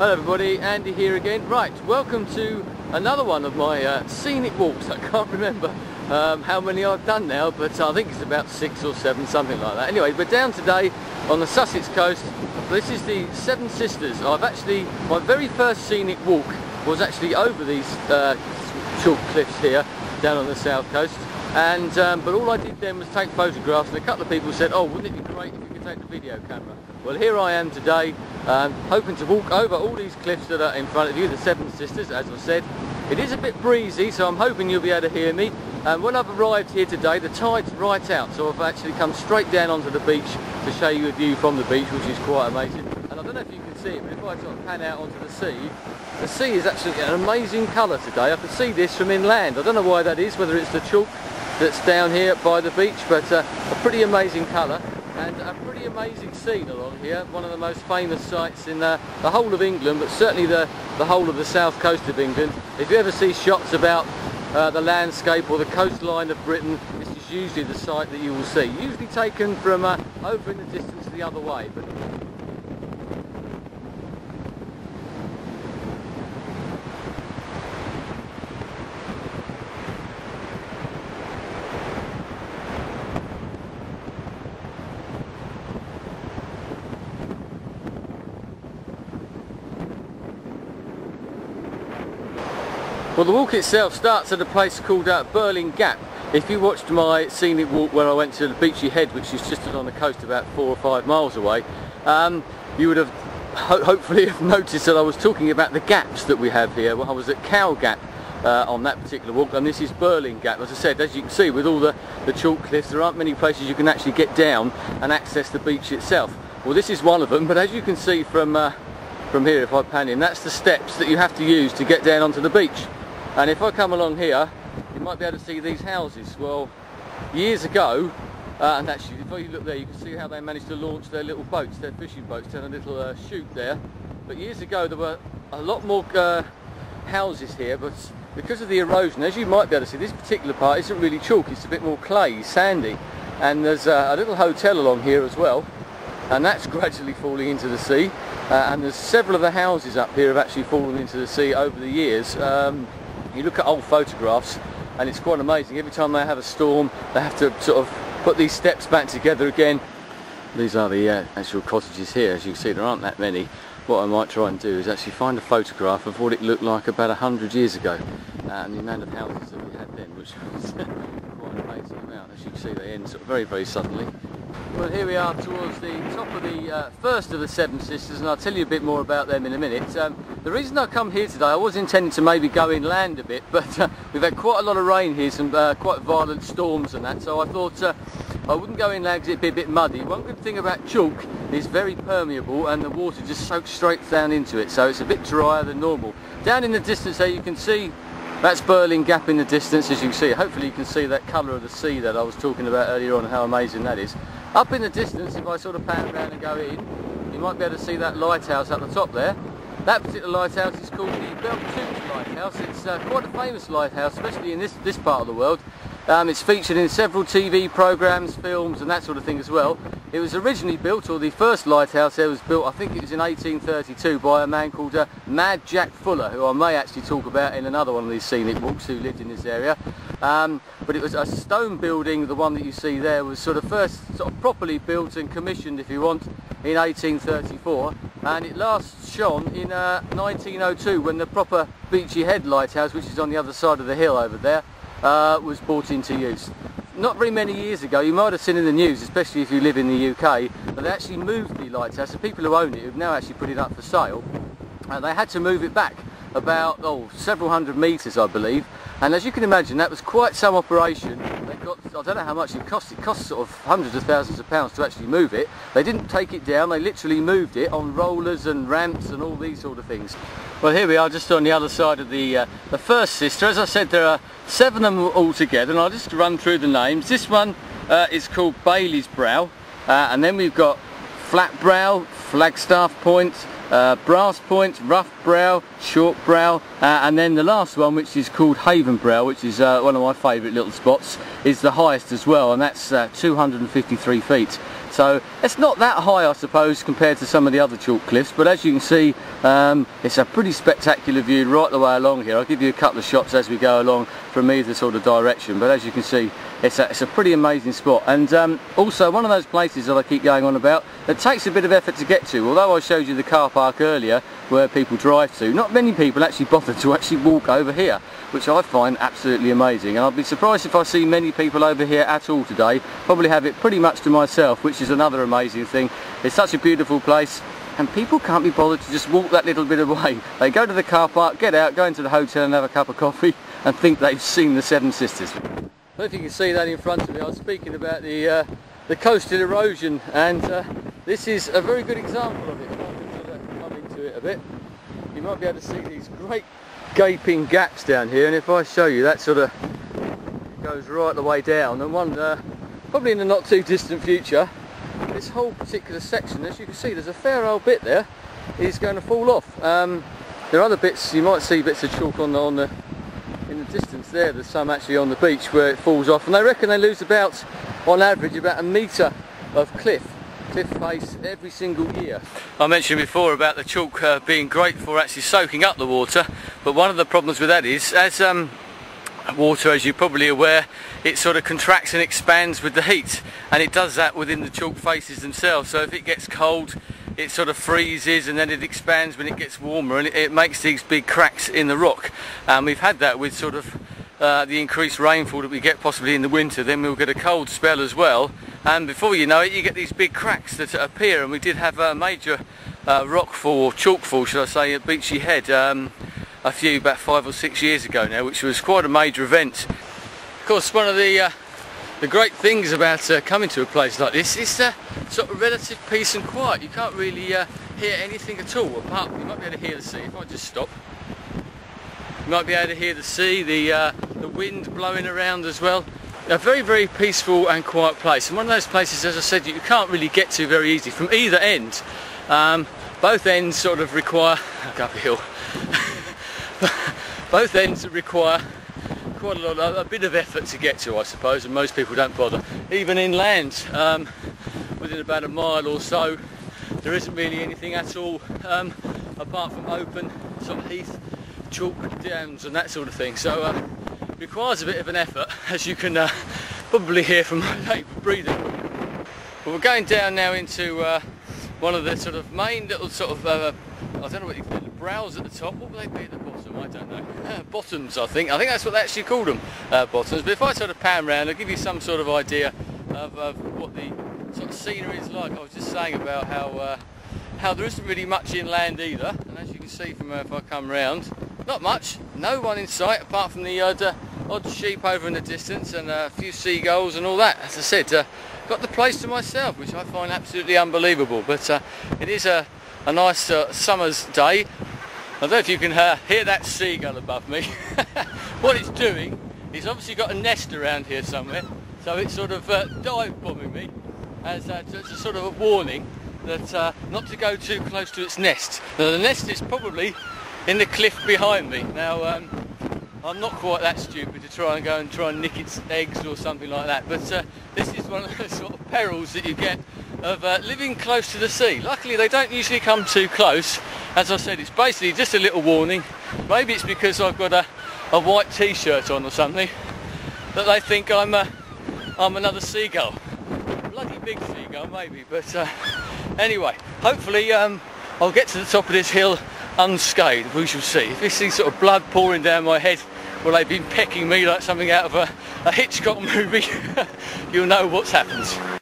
Hello everybody, Andy here again. Right, welcome to another one of my scenic walks. I can't remember how many I've done now, but I think it's about 6 or 7, something like that. Anyway, we're down today on the Sussex coast. This is the Seven Sisters. My very first scenic walk was actually over these chalk cliffs here down on the south coast. And but all I did then was take photographs, and a couple of people said, oh, wouldn't it be great if you could take the video camera? Well, here I am today, hoping to walk over all these cliffs that are in front of you, the Seven Sisters, as I said. It is a bit breezy, so I'm hoping you'll be able to hear me. And when I've arrived here today, the tide's right out, so I've actually come straight down onto the beach to show you a view from the beach, which is quite amazing. And I don't know if you can see it, but if I sort of pan out onto the sea is actually an amazing colour today. I can see this from inland. I don't know why that is, whether it's the chalk that's down here by the beach, but a pretty amazing colour and a pretty amazing scene along here. One of the most famous sights in the whole of England, but certainly the whole of the south coast of England. If you ever see shots about the landscape or the coastline of Britain, this is usually the sight that you will see. Usually taken from over in the distance the other way. But well, the walk itself starts at a place called Birling Gap. If you watched my scenic walk where I went to the beachy head, which is just on the coast about 4 or 5 miles away, you would have hopefully have noticed that I was talking about the gaps that we have here. Well, I was at Cow Gap on that particular walk, and this is Birling Gap. As I said, as you can see, with all the chalk cliffs, there aren't many places you can actually get down and access the beach itself. Well, this is one of them, but as you can see from here, if I pan in, that's the steps that you have to use to get down onto the beach. And if I come along here, you might be able to see these houses. Well, years ago, and actually if you look there, you can see how they managed to launch their little boats, their fishing boats, down a little chute there. But years ago there were a lot more houses here, but because of the erosion, as you might be able to see, this particular part isn't really chalk, it's a bit more clay, sandy. And there's a little hotel along here as well, and that's gradually falling into the sea. And there's several of the houses up here have actually fallen into the sea over the years. You look at old photographs and it's quite amazing. Every time they have a storm, they have to sort of put these steps back together again. These are the actual cottages here. As you can see, there aren't that many. What I might try and do is actually find a photograph of what it looked like about 100 years ago, and the amount of houses that we had then, which was quite an amazing amount. As you can see, they end sort of very, very suddenly. Well, here we are towards the top of the first of the Seven Sisters, and I'll tell you a bit more about them in a minute. The reason I come here today, I was intending to maybe go inland a bit, but we've had quite a lot of rain here, some quite violent storms and that, so I thought I wouldn't go inland because it'd be a bit muddy. One good thing about chalk is very permeable, and the water just soaks straight down into it, so it's a bit drier than normal. Down in the distance there you can see that's Birling Gap in the distance, as you can see. Hopefully you can see that colour of the sea that I was talking about earlier on, and how amazing that is. Up in the distance, if I sort of pan around and go in, you might be able to see that lighthouse at the top there. That particular lighthouse is called the Lighthouse. It's quite a famous lighthouse, especially in this part of the world. It's featured in several TV programmes, films and that sort of thing as well. It was originally built, or the first lighthouse there was built, I think it was in 1832, by a man called Mad Jack Fuller, who I may actually talk about in another one of these scenic walks, who lived in this area. But it was a stone building. The one that you see there was sort of first properly built and commissioned, if you want, in 1834, and it last shone in 1902 when the proper Beachy Head Lighthouse, which is on the other side of the hill over there, was brought into use. Not very many years ago, you might have seen in the news, especially if you live in the UK, that they actually moved the lighthouse. The people who own it have now actually put it up for sale, and they had to move it back about several hundred metres, I believe. And as you can imagine, that was quite some operation. They got, I don't know how much it cost. It cost sort of hundreds of thousands of pounds to actually move it. They didn't take it down, they literally moved it on rollers and ramps and all these sort of things. Well, here we are just on the other side of the first sister. As I said, there are 7 of them all together, and I'll just run through the names. This one is called Bailey's Brow, and then we've got Flat Brow, Flagstaff Point, Brass Point, Rough Brow, Short Brow, and then the last one, which is called Haven Brow, which is one of my favourite little spots, is the highest as well, and that's 253 feet. So it's not that high, I suppose, compared to some of the other chalk cliffs, but as you can see, it's a pretty spectacular view right the way along here. I'll give you a couple of shots as we go along from either sort of direction, but as you can see, it's a pretty amazing spot. And also one of those places that I keep going on about that takes a bit of effort to get to. Although I showed you the car park earlier where people drive to, not many people actually bother to actually walk over here, which I find absolutely amazing. And I'd be surprised if I see many people over here at all today. Probably have it pretty much to myself, which is another amazing thing. It's such a beautiful place, and people can't be bothered to just walk that little bit away. They go to the car park, get out, go into the hotel and have a cup of coffee and think they've seen the Seven Sisters. I don't know if you can see that in front of me. I was speaking about the coastal erosion, and this is a very good example of it. If I can sort of come into it a bit, you might be able to see these great gaping gaps down here, and if I show you, that sort of goes right the way down, and one probably in the not too distant future, this whole particular section, as you can see, there's a fair old bit there, is going to fall off. There are other bits, you might see bits of chalk in the distance there. There's some actually on the beach where it falls off, and they reckon they lose about, on average, about a metre of cliff face every single year. I mentioned before about the chalk being great for actually soaking up the water, but one of the problems with that is, as water, as you're probably aware, it sort of contracts and expands with the heat, and it does that within the chalk faces themselves. So if it gets cold, it sort of freezes, and then it expands when it gets warmer, and it makes these big cracks in the rock. And we've had that with sort of the increased rainfall that we get possibly in the winter. Then we'll get a cold spell as well, and before you know it, you get these big cracks that appear. And we did have a major rockfall, or chalkfall should I say, at Beachy Head about 5 or 6 years ago now, which was quite a major event. Of course, one of the great things about coming to a place like this is sort of relative peace and quiet. You can't really hear anything at all, apart you might be able to hear the sea. If I just stop, you might be able to hear the sea, the wind blowing around as well. A very, very peaceful and quiet place, and one of those places, as I said, you can't really get to very easily from either end. Both ends sort of require, I'll go up a hill. Both ends require quite a bit of effort to get to, I suppose, and most people don't bother. Even inland, within about a mile or so, there isn't really anything at all apart from open sort of heath, chalk downs and that sort of thing. So it requires a bit of an effort, as you can probably hear from my labour breathing. But we're going down now into one of the sort of main little sort of I don't know what you call the brows at the top. What would they be at the bottom? I don't know. Bottoms, I think that's what they actually call them, bottoms. But if I sort of pan round, I'll give you some sort of idea of what the sort of scenery is like. I was just saying about how there isn't really much inland either, and as you can see from if I come round, not much, no one in sight apart from the odd sheep over in the distance and a few seagulls and all that. As I said, got the place to myself, which I find absolutely unbelievable. But it is a nice summer's day. I don't know if you can hear that seagull above me. What it's doing, it's obviously got a nest around here somewhere, so it's sort of dive bombing me as it's a sort of a warning that not to go too close to its nest. Now the nest is probably in the cliff behind me. Now I'm not quite that stupid to try and nick its eggs or something like that, but this is one of the sort of perils that you get of living close to the sea. Luckily they don't usually come too close. As I said, it's basically just a little warning. Maybe it's because I've got a white t-shirt on or something that they think I'm another seagull. Bloody big seagull maybe, but anyway, hopefully I'll get to the top of this hill unscathed. We shall see. If you see sort of blood pouring down my head, well, they've been pecking me like something out of a Hitchcock movie, you'll know what's happened.